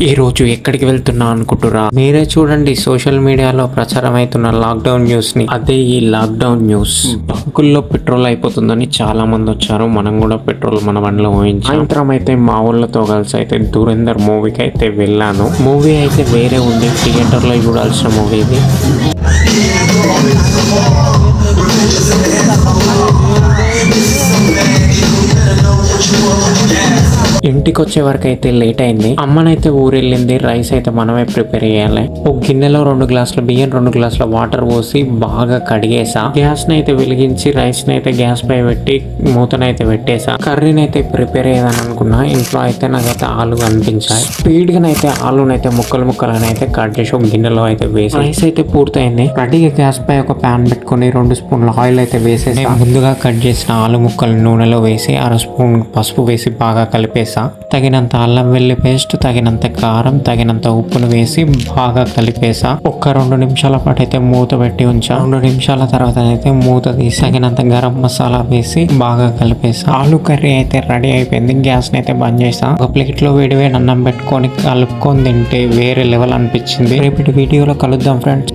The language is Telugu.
ఈ రోజు ఎక్కడికి వెళ్తున్నా అనుకుంటురా? మీరే చూడండి, సోషల్ మీడియాలో ప్రచారం అవుతున్న లాక్డౌన్ న్యూస్ ని. అదే ఈ లాక్డౌన్ న్యూస్. బంకుల్లో పెట్రోల్ అయిపోతుందని చాలా మంది వచ్చారు. మనం కూడా పెట్రోల్ మన బండిలో ఊహించాం. సాయంత్రం అయితే మా ఊళ్ళతో కలిసి అయితే ధురేందర్ మూవీకి అయితే వెళ్ళాను. మూవీ అయితే వేరే ఉంది, థియేటర్ లో చూడాల్సిన మూవీ ఇది. ఇంటికి వచ్చే వరకు అయితే లేట్ అయింది. అమ్మనైతే ఊరెళ్ళింది. రైస్ అయితే మనమే ప్రిపేర్ చేయాలి. ఒక గిన్నెలో 2 గ్లాసుల బియ్యం, 2 గ్లాసుల వాటర్ పోసి బాగా కడిగేసా. గ్యాస్ ని అయితే వెలిగించి రైస్ ని అయితే గ్యాస్ పై పెట్టి మూతనైతే పెట్టేసా. కర్రీని అయితే ప్రిపేర్ అయ్యేదని అనుకున్నా. ఇంట్లో అయితే నాకైతే ఆలు కనిపించాయి. స్పీడ్ గా అయితే ఆలునైతే ముక్కలు అయితే కట్ చేసి ఒక గిన్నెలో అయితే వేసి రైస్ అయితే పూర్తయింది. రెడీగా గ్యాస్ పై ఒక ప్యాన్ పెట్టుకుని 2 స్పూన్ల ఆయిల్ అయితే వేసేసి ముందుగా కట్ చేసిన ఆలు ముక్కలు నూనెలో వేసి 1/2 స్పూన్ పసుపు వేసి బాగా కలిపేసా. తగినంత అల్లం వెల్లి పేస్ట్, తగినంత కారం, తగినంత ఉప్పును వేసి బాగా కలిపేసా. ఒక్క 2 నిమిషాల పాటు అయితే మూత పెట్టి ఉంచా. 2 నిమిషాల తర్వాత అయితే మూత తీసి తగినంత గరం మసాలా వేసి బాగా కలిపేసా. ఆలు కర్రీ అయితే రెడీ అయిపోయింది. గ్యాస్ ని అయితే బంద్ చేసా. ఒక ప్లేట్ లో వేడి వేడి అన్నం పెట్టుకొని కలుపుకొని తింటే వేరే లెవెల్ అనిపించింది. రేపటి వీడియోలో కలుద్దాం ఫ్రెండ్స్.